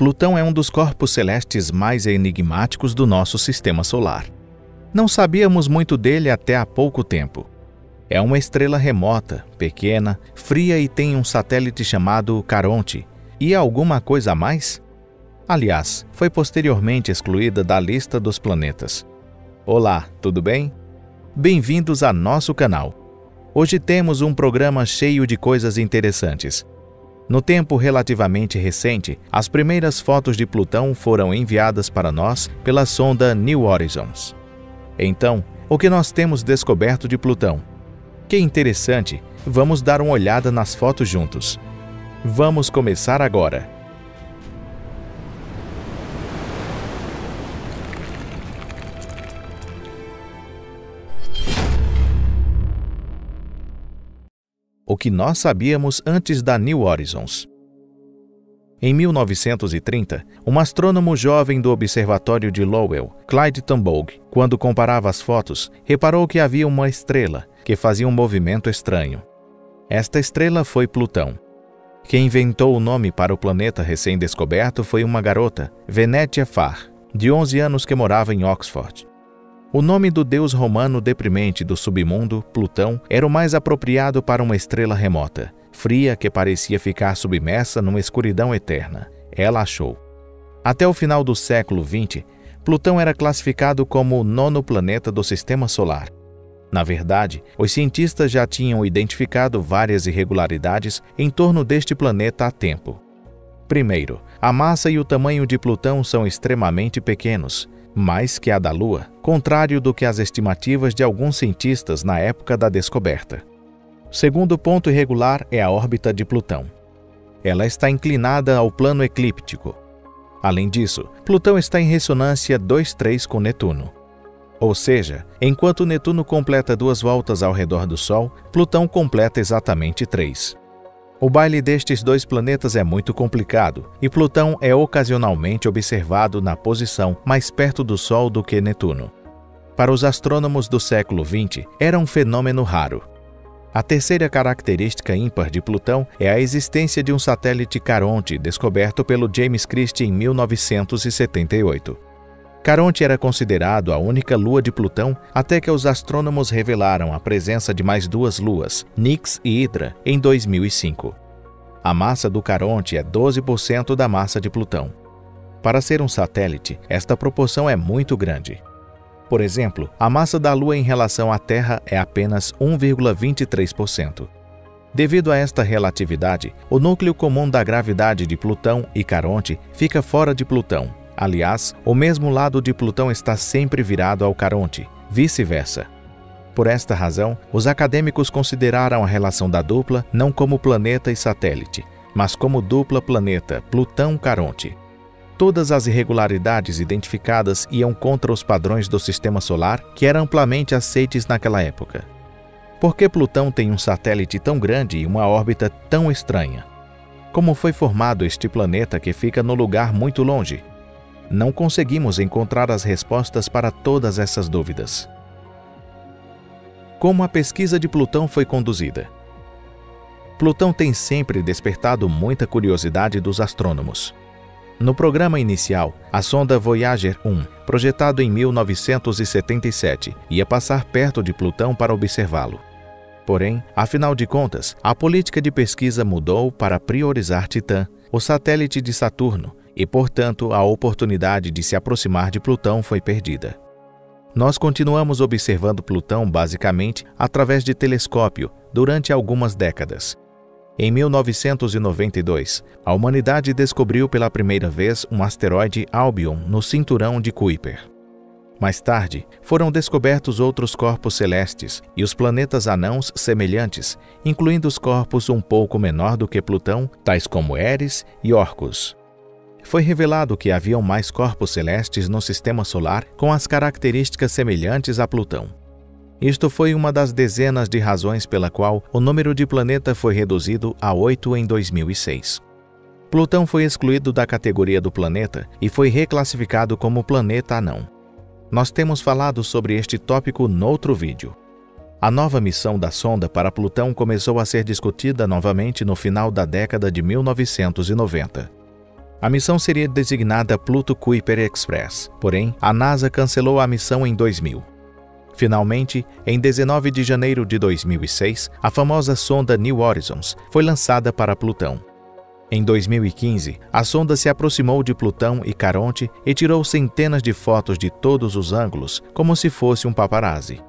Plutão é um dos corpos celestes mais enigmáticos do nosso sistema solar. Não sabíamos muito dele até há pouco tempo. É uma estrela remota, pequena, fria e tem um satélite chamado Caronte. E alguma coisa a mais? Aliás, foi posteriormente excluída da lista dos planetas. Olá, tudo bem? Bem-vindos a nosso canal. Hoje temos um programa cheio de coisas interessantes. No tempo relativamente recente, as primeiras fotos de Plutão foram enviadas para nós pela sonda New Horizons. Então, o que nós temos descoberto de Plutão? Que interessante, vamos dar uma olhada nas fotos juntos. Vamos começar agora. O que nós sabíamos antes da New Horizons. Em 1930, um astrônomo jovem do Observatório de Lowell, Clyde Tombaugh, quando comparava as fotos, reparou que havia uma estrela que fazia um movimento estranho. Esta estrela foi Plutão. Quem inventou o nome para o planeta recém-descoberto foi uma garota, Venetia Farr, de 11 anos que morava em Oxford. O nome do deus romano deprimente do submundo, Plutão, era o mais apropriado para uma estrela remota, fria que parecia ficar submersa numa escuridão eterna, ela achou. Até o final do século XX, Plutão era classificado como o 9º planeta do Sistema Solar. Na verdade, os cientistas já tinham identificado várias irregularidades em torno deste planeta há tempo. Primeiro, a massa e o tamanho de Plutão são extremamente pequenos, mais que a da Lua, contrário do que as estimativas de alguns cientistas na época da descoberta. O segundo ponto irregular é a órbita de Plutão. Ela está inclinada ao plano eclíptico. Além disso, Plutão está em ressonância 2:3 com Netuno. Ou seja, enquanto Netuno completa 2 voltas ao redor do Sol, Plutão completa exatamente 3. O baile destes 2 planetas é muito complicado, e Plutão é ocasionalmente observado na posição mais perto do Sol do que Netuno. Para os astrônomos do século XX, era um fenômeno raro. A terceira característica ímpar de Plutão é a existência de um satélite Caronte descoberto pelo James Christie em 1978. Caronte era considerado a única lua de Plutão até que os astrônomos revelaram a presença de mais 2 luas, Nix e Hydra, em 2005. A massa do Caronte é 12% da massa de Plutão. Para ser um satélite, esta proporção é muito grande. Por exemplo, a massa da Lua em relação à Terra é apenas 1,23%. Devido a esta relatividade, o núcleo comum da gravidade de Plutão e Caronte fica fora de Plutão. Aliás, o mesmo lado de Plutão está sempre virado ao Caronte, vice-versa. Por esta razão, os acadêmicos consideraram a relação da dupla não como planeta e satélite, mas como dupla planeta Plutão-Caronte. Todas as irregularidades identificadas iam contra os padrões do Sistema Solar, que eram amplamente aceites naquela época. Por que Plutão tem um satélite tão grande e uma órbita tão estranha? Como foi formado este planeta que fica no lugar muito longe? Não conseguimos encontrar as respostas para todas essas dúvidas. Como a pesquisa de Plutão foi conduzida? Plutão tem sempre despertado muita curiosidade dos astrônomos. No programa inicial, a sonda Voyager 1, projetado em 1977, ia passar perto de Plutão para observá-lo. Porém, afinal de contas, a política de pesquisa mudou para priorizar Titã, o satélite de Saturno, e, portanto, a oportunidade de se aproximar de Plutão foi perdida. Nós continuamos observando Plutão basicamente através de telescópio durante algumas décadas. Em 1992, a humanidade descobriu pela primeira vez um asteroide Albion no cinturão de Kuiper. Mais tarde, foram descobertos outros corpos celestes e os planetas anãos semelhantes, incluindo os corpos um pouco menor do que Plutão, tais como Eris e Orcus. Foi revelado que haviam mais corpos celestes no Sistema Solar com as características semelhantes a Plutão. Isto foi uma das dezenas de razões pela qual o número de planetas foi reduzido a 8 em 2006. Plutão foi excluído da categoria do planeta e foi reclassificado como planeta anão. Nós temos falado sobre este tópico noutro vídeo. A nova missão da sonda para Plutão começou a ser discutida novamente no final da década de 1990. A missão seria designada Pluto Kuiper Express, porém, a NASA cancelou a missão em 2000. Finalmente, em 19 de janeiro de 2006, a famosa sonda New Horizons foi lançada para Plutão. Em 2015, a sonda se aproximou de Plutão e Caronte e tirou centenas de fotos de todos os ângulos, como se fosse um paparazzi.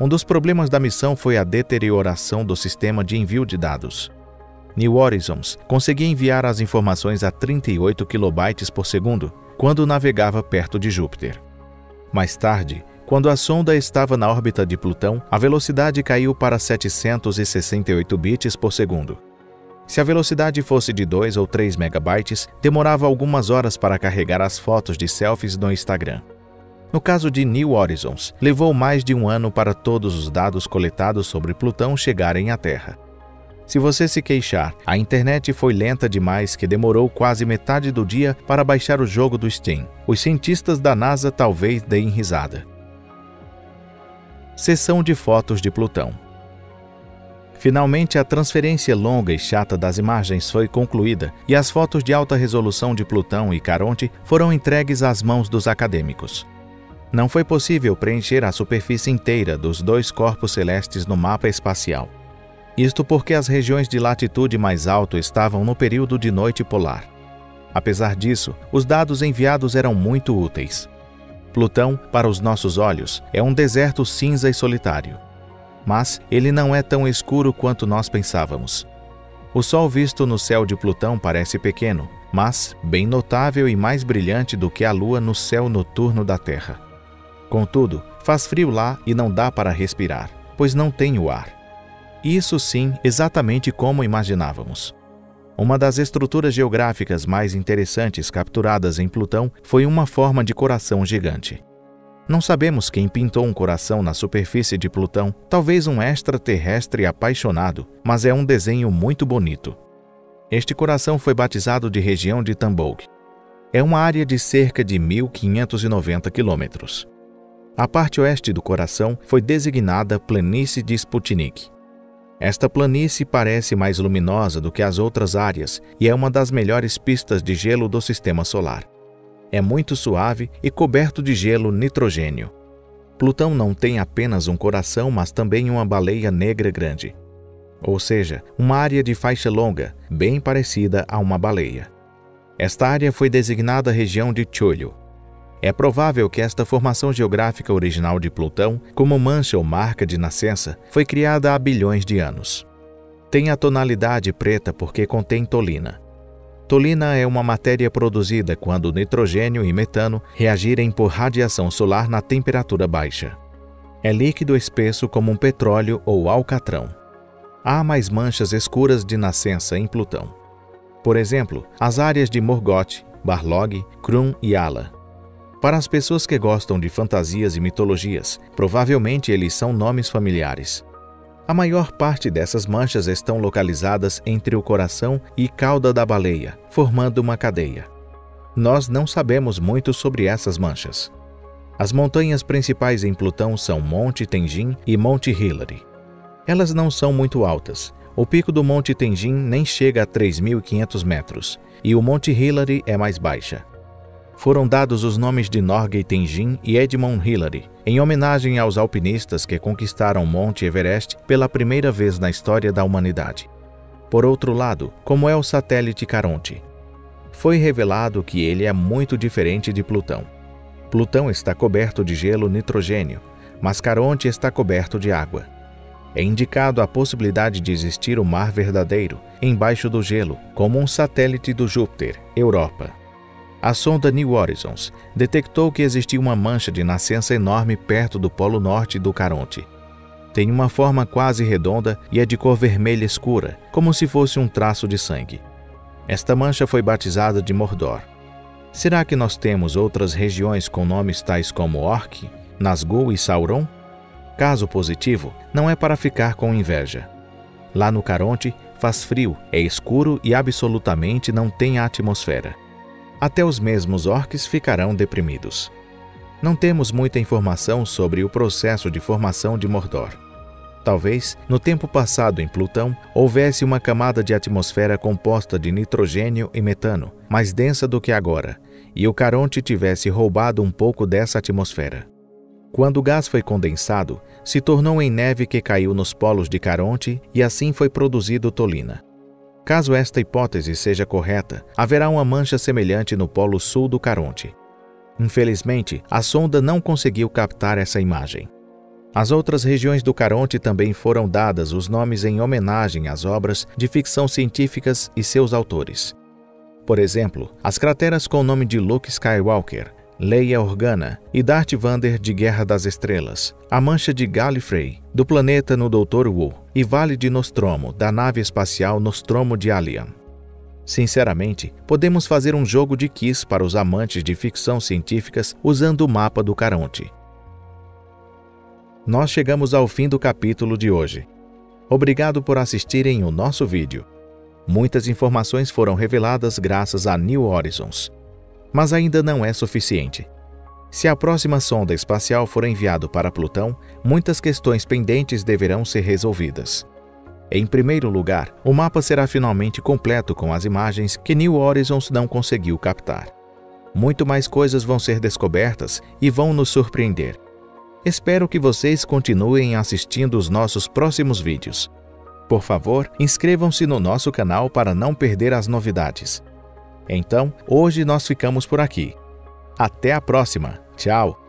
Um dos problemas da missão foi a deterioração do sistema de envio de dados. New Horizons conseguia enviar as informações a 38 kilobytes por segundo quando navegava perto de Júpiter. Mais tarde, quando a sonda estava na órbita de Plutão, a velocidade caiu para 768 bits por segundo. Se a velocidade fosse de 2 ou 3 megabytes, demorava algumas horas para carregar as fotos de selfies no Instagram. No caso de New Horizons, levou mais de um ano para todos os dados coletados sobre Plutão chegarem à Terra. Se você se queixar, a internet foi lenta demais que demorou quase metade do dia para baixar o jogo do Steam. Os cientistas da NASA talvez deem risada. Sessão de fotos de Plutão. Finalmente, a transferência longa e chata das imagens foi concluída e as fotos de alta resolução de Plutão e Caronte foram entregues às mãos dos acadêmicos. Não foi possível preencher a superfície inteira dos dois corpos celestes no mapa espacial. Isto porque as regiões de latitude mais alto estavam no período de noite polar. Apesar disso, os dados enviados eram muito úteis. Plutão, para os nossos olhos, é um deserto cinza e solitário. Mas ele não é tão escuro quanto nós pensávamos. O Sol visto no céu de Plutão parece pequeno, mas bem notável e mais brilhante do que a Lua no céu noturno da Terra. Contudo, faz frio lá e não dá para respirar, pois não tem o ar. Isso sim, exatamente como imaginávamos. Uma das estruturas geográficas mais interessantes capturadas em Plutão foi uma forma de coração gigante. Não sabemos quem pintou um coração na superfície de Plutão, talvez um extraterrestre apaixonado, mas é um desenho muito bonito. Este coração foi batizado de região de Tambov. É uma área de cerca de 1.590 quilômetros. A parte oeste do coração foi designada Planície de Sputnik. Esta planície parece mais luminosa do que as outras áreas e é uma das melhores pistas de gelo do sistema solar. É muito suave e coberto de gelo nitrogênio. Plutão não tem apenas um coração, mas também uma baleia negra grande. Ou seja, uma área de faixa longa, bem parecida a uma baleia. Esta área foi designada região de Cholho. É provável que esta formação geográfica original de Plutão, como mancha ou marca de nascença, foi criada há bilhões de anos. Tem a tonalidade preta porque contém tolina. Tolina é uma matéria produzida quando nitrogênio e metano reagirem por radiação solar na temperatura baixa. É líquido espesso como um petróleo ou alcatrão. Há mais manchas escuras de nascença em Plutão. Por exemplo, as áreas de Morgoth, Barlog, Krum e Ala. Para as pessoas que gostam de fantasias e mitologias, provavelmente eles são nomes familiares. A maior parte dessas manchas estão localizadas entre o coração e cauda da baleia, formando uma cadeia. Nós não sabemos muito sobre essas manchas. As montanhas principais em Plutão são Monte Tenjin e Monte Hillary. Elas não são muito altas. O pico do Monte Tenjin nem chega a 3.500 metros, e o Monte Hillary é mais baixa. Foram dados os nomes de Norgay Tenjin e Edmund Hillary, em homenagem aos alpinistas que conquistaram Monte Everest pela primeira vez na história da humanidade. Por outro lado, como é o satélite Caronte? Foi revelado que ele é muito diferente de Plutão. Plutão está coberto de gelo nitrogênio, mas Caronte está coberto de água. É indicado a possibilidade de existir o mar verdadeiro, embaixo do gelo, como um satélite do Júpiter, Europa. A sonda New Horizons detectou que existia uma mancha de nascença enorme perto do polo norte do Caronte. Tem uma forma quase redonda e é de cor vermelha escura, como se fosse um traço de sangue. Esta mancha foi batizada de Mordor. Será que nós temos outras regiões com nomes tais como Orc, Nazgûl e Sauron? Caso positivo, não é para ficar com inveja. Lá no Caronte, faz frio, é escuro e absolutamente não tem atmosfera. Até os mesmos orcs ficarão deprimidos. Não temos muita informação sobre o processo de formação de Mordor. Talvez, no tempo passado em Plutão, houvesse uma camada de atmosfera composta de nitrogênio e metano, mais densa do que agora, e o Caronte tivesse roubado um pouco dessa atmosfera. Quando o gás foi condensado, se tornou em neve que caiu nos polos de Caronte e assim foi produzido tolina. Caso esta hipótese seja correta, haverá uma mancha semelhante no polo sul do Caronte. Infelizmente, a sonda não conseguiu captar essa imagem. As outras regiões do Caronte também foram dadas os nomes em homenagem às obras de ficção científicas e seus autores. Por exemplo, as crateras com o nome de Luke Skywalker, Leia Organa e Darth Vader de Guerra das Estrelas, a mancha de Gallifrey, do planeta no Dr. Wu, e Vale de Nostromo, da nave espacial Nostromo de Alien. Sinceramente, podemos fazer um jogo de quiz para os amantes de ficção científicas usando o mapa do Caronte. Nós chegamos ao fim do capítulo de hoje. Obrigado por assistirem o nosso vídeo. Muitas informações foram reveladas graças a New Horizons. Mas ainda não é suficiente. Se a próxima sonda espacial for enviada para Plutão, muitas questões pendentes deverão ser resolvidas. Em primeiro lugar, o mapa será finalmente completo com as imagens que New Horizons não conseguiu captar. Muito mais coisas vão ser descobertas e vão nos surpreender. Espero que vocês continuem assistindo os nossos próximos vídeos. Por favor, inscrevam-se no nosso canal para não perder as novidades. Então, hoje nós ficamos por aqui. Até a próxima. Tchau!